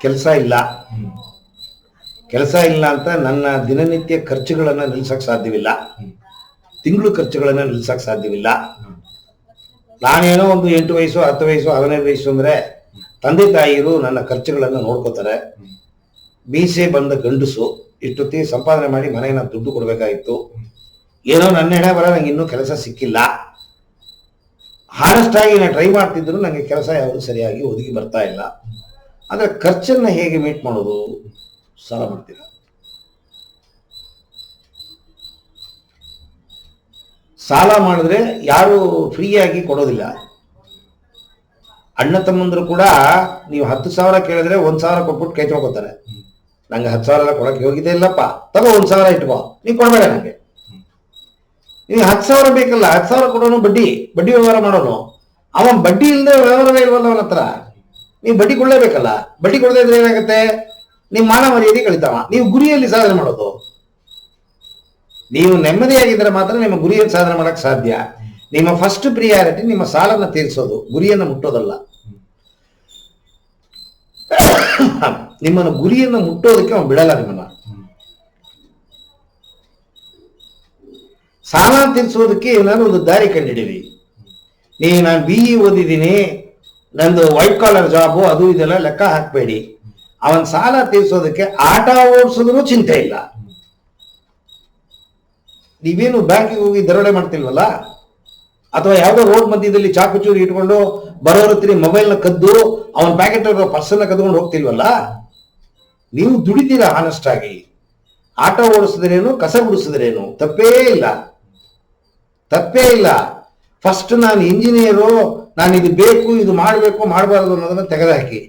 ಕೆಲಸ ಇಲ್ಲ. ಕೆಲಸ ಇಲ್ಲ ಅಂತ ನನ್ನ ದಿನನಿತ್ಯ ಖರ್ಚುಗಳನ್ನು ನಿಲ್ಸಕ್ ಸಾಧ್ಯವಿಲ್ಲ, ತಿಂಗಳು ಖರ್ಚುಗಳನ್ನು ನಿಲ್ಸಕ್ ಸಾಧ್ಯವಿಲ್ಲ. ನಾನೇನೋ ಒಂದು 8 ವಯಸ್ಸು 10 ವಯಸ್ಸು 15 ವಯಸ್ಸು ಅಂದ್ರೆ ತಂದೆ ತಾಯಿರು ನನ್ನ ಖರ್ಚುಗಳನ್ನು ನೋಡ್ಕೋತಾರೆ. ಮೀಸೆ ಬಂದ ಗಂಡಸು ಇಷ್ಟೊತ್ತಿಗೆ ಸಂಪಾದನೆ ಮಾಡಿ ಮನೆಗೆ ನಾನು ದುಡ್ಡು ಕೊಡ್ಬೇಕಾಗಿತ್ತು. ಏನೋ ನನ್ನ ಎಡೆ ಬರ ನಂಗೆ ಇನ್ನೂ ಕೆಲಸ ಸಿಕ್ಕಿಲ್ಲ. ಹಾನೆಸ್ಟ್ ಆಗಿ ನಾನು ಟ್ರೈ ಮಾಡ್ತಿದ್ರು, ನನಗೆ ಕೆಲಸ ಯಾವುದು ಸರಿಯಾಗಿ ಒದಗಿ ಬರ್ತಾ ಇಲ್ಲ. ಆದರೆ ಖರ್ಚನ್ನು ಹೇಗೆ ಮೀಟ್ ಮಾಡೋದು? ಸಾಲ ಮಾಡ್ತೀರ. ಸಾಲ ಮಾಡಿದ್ರೆ ಯಾರು ಫ್ರೀಯಾಗಿ ಕೊಡೋದಿಲ್ಲ. ಅಣ್ಣ ತಮ್ಮಂದ್ರು ಕೂಡ ನೀವು 10,000 ಕೇಳಿದ್ರೆ 1,000 ಕೊಟ್ಬಿಟ್ಟು ಕೈ ತೊಳ್ಕೊತಾರೆ. ನಂಗೆ 10,000 ಕೊಡಕ್ಕೆ ಯೋಗ್ಯತೆ ಇಲ್ಲಪ್ಪ, ತಗೋ 1,000 ಇಟ್ಕೋ, ನೀ ಕೊಡಬೇಡ ನಂಗೆ. ನೀವು 10,000 ಬೇಕಲ್ಲ, 10,000 ಕೊಡೋನು ಬಡ್ಡಿ ವ್ಯವಹಾರ ಮಾಡೋನು. ಅವನ್ ಬಡ್ಡಿ ಇಲ್ಲದೆ ವ್ಯವಹಾರವೇ ಇಲ್ವಲ್ಲ ಅವನ ಹತ್ರ. ನೀವು ಬಡ್ಡಿ ಕೊಡಲೇಬೇಕಲ್ಲ. ಬಡ್ಡಿ ಕೊಡದೇ ಇದ್ರೆ ಏನಾಗುತ್ತೆ? ನಿಮ್ಮ ಮಾನ ಮರ್ಯಾದೆ ಕಳಿತಾವ. ನೀವು ಗುರಿಯಲ್ಲಿ ಸಾಧನೆ ಮಾಡೋದು. ನೀವು ನೆಮ್ಮದಿಯಾಗಿದ್ದರೆ ಮಾತ್ರ ನಿಮ್ಮ ಗುರಿಯನ್ನು ಸಾಧನೆ ಮಾಡಕ್ ಸಾಧ್ಯ. ನಿಮ್ಮ ಫಸ್ಟ್ ಪ್ರಿಯಾರಿಟಿ ನಿಮ್ಮ ಸಾಲನ ತೀರಿಸೋದು, ಗುರಿಯನ್ನು ಮುಟ್ಟೋದಲ್ಲ. ನಿಮ್ಮನ್ನು ಗುರಿಯನ್ನು ಮುಟ್ಟೋದಕ್ಕೆ ಅವನು ಬಿಡಲ್ಲ ನಿಮ್ಮನ್ನ. ಸಾಲ ತೀರಿಸೋದಕ್ಕೆ ಏನಾದ್ರು ಒಂದು ದಾರಿ ಕಂಡಿಡೀವಿ. ನಾನು BE ಓದಿದ್ದೀನಿ, ನಂದು ವೈಟ್ ಕಾಲರ್ ಜಾಬು, ಅದು ಇದೆಲ್ಲ ಲೆಕ್ಕ ಹಾಕಬೇಡಿ. ಅವನ್ ಸಾಲ ತೀರಿಸೋದಕ್ಕೆ ಆಟ ಓಡಿಸೋದ್ರೂ ಚಿಂತೆ ಇಲ್ಲ. ನೀವೇನು ಬ್ಯಾಂಕಿಗೆ ಹೋಗಿ ದರೋಡೆ ಮಾಡ್ತಿಲ್ವಲ್ಲ, ಅಥವಾ ಯಾವುದೋ ರೋಡ್ ಮಧ್ಯದಲ್ಲಿ ಚಾಕು ಚೂರಿ ಇಟ್ಕೊಂಡು ಬರೋರ ಹತ್ರ ಮೊಬೈಲ್ನ ಕದ್ದು ಅವನ ಪ್ಯಾಕೆಟ್ ಪರ್ಸನ್ನ ಕದ್ಕೊಂಡು ಹೋಗ್ತಿಲ್ವಲ್ಲ. ನೀವು ದುಡಿತೀರಾ ಹಾನೆಸ್ಟ್ ಆಗಿ. ಆಟ ಓಡಿಸಿದ್ರೇನು, ಕಸ ಗುಡಿಸಿದ್ರೇನು, ತಪ್ಪೇ ಇಲ್ಲ. ಫಸ್ಟ್ ನಾನು ಇಂಜಿನಿಯರು, ನಾನು ಇದು ಬೇಕು, ಇದು ಮಾಡಬೇಕು, ಮಾಡಬಾರದು ಅನ್ನೋದನ್ನ ತೆಗೆದುಹಾಕಿ.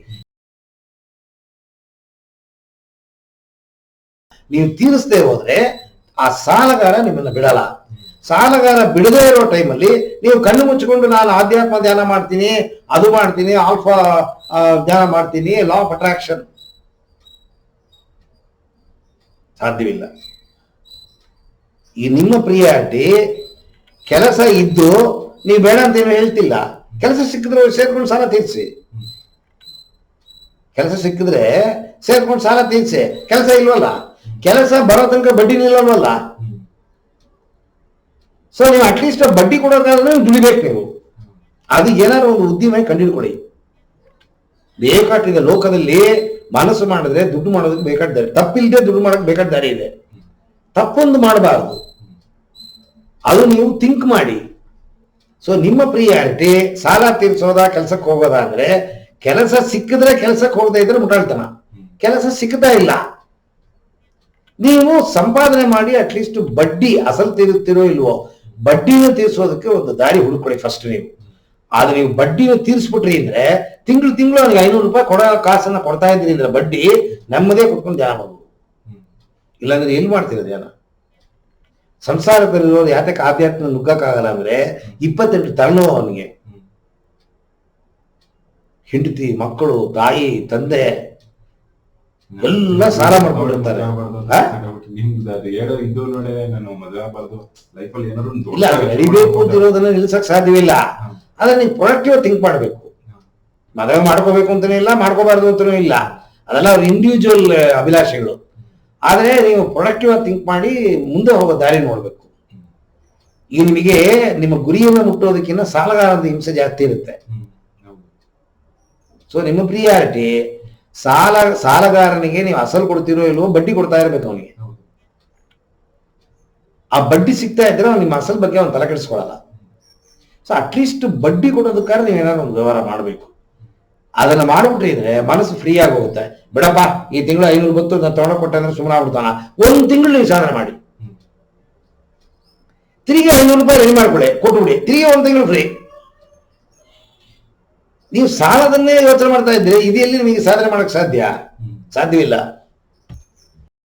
ನೀವು ತೀರಿಸದೆ ಹೋದ್ರೆ ಆ ಸಾಲಗಾರ ನಿಮ್ಮನ್ನ ಬಿಡಲ್ಲ. ಸಾಲಗಾರ ಬಿಡದೇ ಇರೋ ಟೈಮಲ್ಲಿ ನೀವು ಕಣ್ಣು ಮುಚ್ಚಿಕೊಂಡು ನಾನು ಆಧ್ಯಾತ್ಮ ಧ್ಯಾನ ಮಾಡ್ತೀನಿ, ಅದು ಮಾಡ್ತೀನಿ, ಆಲ್ಫಾ ಧ್ಯಾನ ಮಾಡ್ತೀನಿ, ಲಾ ಆಫ್ ಅಟ್ರಾಕ್ಷನ್, ಸಾಧ್ಯವಿಲ್ಲ. ಈ ನಿಮ್ಮ ಪ್ರಿಯಾರಿಟಿ ಕೆಲಸ ಇದ್ದು ನೀವು ಬೇಡ ಅಂತ ಏನು ಹೇಳ್ತಿಲ್ಲ. ಕೆಲಸ ಸಿಕ್ಕಿದ್ರೆ ಸೇರ್ಕೊಂಡು ಸಾಲ ತೀರಿಸಿ. ಕೆಲಸ ಸಿಕ್ಕಿದ್ರೆ ಸೇರ್ಕೊಂಡು ಸಾಲ ತೀರಿಸಿ. ಕೆಲಸ ಇಲ್ವಲ್ಲ, ಕೆಲಸ ಬರೋ ತನಕ ಬಡ್ಡಿ ನಿಲ್ಲಲ್ವಲ್ಲ. ಸೊ ನೀವು ಅಟ್ಲೀಸ್ಟ್ ಬಡ್ಡಿ ಕೊಡೋಕಾದ್ರೆ ನೀವು ದುಡಿಬೇಕು. ನೀವು ಅದು ಏನಾದ್ರು ಒಂದು ಉದ್ದಿಮೆ ಕಂಡಿಡ್ಕೊಳ್ಳಿ. ಬೇಕಾಟಿದೆ ಲೋಕದಲ್ಲಿ. ಮನಸ್ಸು ಮಾಡಿದ್ರೆ ದುಡ್ಡು ಮಾಡೋದಕ್ಕೆ ಬೇಕಾದ ದಾರಿ, ತಪ್ಪಿಲ್ಲದೆ ದುಡ್ಡು ಮಾಡೋಕೆ ಬೇಕಾದ ದಾರಿ ಇದೆ. ತಪ್ಪೊಂದು ಮಾಡಬಾರ್ದು, ಅದು ನೀವು ಥಿಂಕ್ ಮಾಡಿ. ಸೊ ನಿಮ್ಮ ಪ್ರಿಯಾರಿಟಿ ಸಾಲ ತೀರಿಸೋದ, ಕೆಲಸಕ್ಕೆ ಹೋಗೋದ ಅಂದ್ರೆ, ಕೆಲಸ ಸಿಕ್ಕಿದ್ರೆ ಕೆಲಸಕ್ಕೆ ಹೋಗದೆ ಇದ್ರೆ ಮುಟಾಳ್ತನ. ಕೆಲಸ ಸಿಕ್ಕತಾ ಇಲ್ಲ, ನೀವು ಸಂಪಾದನೆ ಮಾಡಿ ಅಟ್ಲೀಸ್ಟ್ ಬಡ್ಡಿ ಅಸಲು ತೀರುತ್ತೀರೋ ಇಲ್ವೋ, ಬಡ್ಡಿನ ತೀರಿಸೋದಕ್ಕೆ ಒಂದು ದಾರಿ ಹುಡುಕೊಳ್ಳಿ ಫಸ್ಟ್ ನೀವು. ಆದ್ರೆ ನೀವು ಬಡ್ಡಿನ ತೀರಿಸ್ಬಿಟ್ರಿ ಅಂದ್ರೆ ತಿಂಗಳು ಅವನಿಗೆ 500 ರೂಪಾಯಿ ಕೊಡೋ ಕಾಸನ್ನ ಕೊಡ್ತಾ ಇದ್ರಿ ಅಂದ್ರೆ ಬಡ್ಡಿ ನೆಮ್ಮದೇ ಕೊಟ್ಕೊಂಡು ಧ್ಯಾನ ಮಾಡೋದು. ಇಲ್ಲಾಂದ್ರೆ ಎಲ್ಲಿ ಮಾಡ್ತೀರ ಧ್ಯಾನ? ಸಂಸಾರದಲ್ಲಿರೋದು ಯಾತಕ್ಕೆ ಆಧ್ಯಾತ್ಮ ನುಗ್ಗಕ್ಕಾಗಲ್ಲ ಅಂದ್ರೆ 28 ತಲೆನೋವು ಅವನಿಗೆ. ಹೆಂಡತಿ, ಮಕ್ಕಳು, ತಾಯಿ, ತಂದೆ ಎಲ್ಲ ಸಾಲ ಮಾಡ್ಕೊಂಡಿರ್ತಾರೆ. ಇಲ್ಲ, ನಡಿಬೇಕು ಅಂತಿರೋದನ್ನ ನಿಲ್ಸಕ್ ಸಾಧ್ಯವಿಲ್ಲ. ಆದ್ರೆ ನೀವು ಪ್ರೊಡಕ್ಟಿವ್ ಥಿಂಕ್ ಮಾಡ್ಬೇಕು. ಮದುವೆ ಮಾಡ್ಕೋಬೇಕು ಅಂತಾನೆ ಇಲ್ಲ, ಮಾಡ್ಕೋಬಾರ್ದು ಅಂತಾನೂ ಇಲ್ಲ. ಅದೆಲ್ಲ ಅವ್ರ ಇಂಡಿವಿಜುವಲ್ ಅಭಿಲಾಷೆಗಳು. ಆದ್ರೆ ನೀವು ಪ್ರೊಡಕ್ಟಿವ್ ಥಿಂಕ್ ಮಾಡಿ ಮುಂದೆ ಹೋಗೋ ದಾರಿ ನೋಡ್ಬೇಕು. ಈಗ ನಿಮಗೆ ನಿಮ್ಮ ಗುರಿಯನ್ನು ಮುಟ್ಟೋದಕ್ಕಿಂತ ಸಾಲಗಾರನ ಹಿಂಸೆ ಜಾಸ್ತಿ ಇರುತ್ತೆ. ಸೊ ನಿಮ್ಮ ಪ್ರಿಯಾರಿಟಿ ಸಾಲಗಾರನಿಗೆ ನೀವು ಅಸಲು ಕೊಡ್ತಿರೋ ಇಲ್ವೋ ಬಡ್ಡಿ ಕೊಡ್ತಾ ಇರ್ಬೇಕು ಅವನಿಗೆ. ಆ ಬಡ್ಡಿ ಸಿಗ್ತಾ ಇದ್ರೆ ಅವ್ನು ನಿಮ್ಮ ಅಸಲ್ ಬಗ್ಗೆ ಅವ್ನು ತಲೆ ಕೆಡಿಸ್ಕೊಳ್ಳಲ್ಲ. ಸೊ ಅಟ್ಲೀಸ್ಟ್ ಬಡ್ಡಿ ಕೊಡೋದಕ್ಕಾದ್ರೆ ನೀವು ಏನಾದ್ರು ಒಂದು ವ್ಯವಹಾರ ಮಾಡಬೇಕು. ಅದನ್ನ ಮಾಡ್ಬಿಟ್ರಿ ಇದ್ರೆ ಮನಸ್ಸು ಫ್ರೀ ಆಗಿ ಹೋಗುತ್ತೆ. ಬಿಡಪ್ಪ, ಈ ತಿಂಗಳು 500 ಬಂತು, ನಾನು ತೊಗೊಂಡು ಕೊಟ್ಟೆ ಅಂದ್ರೆ ಸುಮ್ಮನೆ ಆಗ್ಬಿಡ್ತಾನ. ಒಂದು ತಿಂಗಳು ನೀವು ಸಾಧನೆ ಮಾಡಿ, ತಿರುಗಿ 500 ರೂಪಾಯಿ ರೆಡಿ ಮಾಡ್ಕೊಳ್ಳಿ, ಕೊಟ್ಬಿಡಿ, ತಿರುಗಿ 1 ತಿಂಗಳು ಫ್ರೀ. ನೀವು ಸಾಲದನ್ನೇ ಯೋಚನೆ ಮಾಡ್ತಾ ಇದ್ರೆ ಇದು ಎಲ್ಲಿ ನಿಮಗೆ ಸಾಧನೆ ಮಾಡಕ್ ಸಾಧ್ಯವಿಲ್ಲ.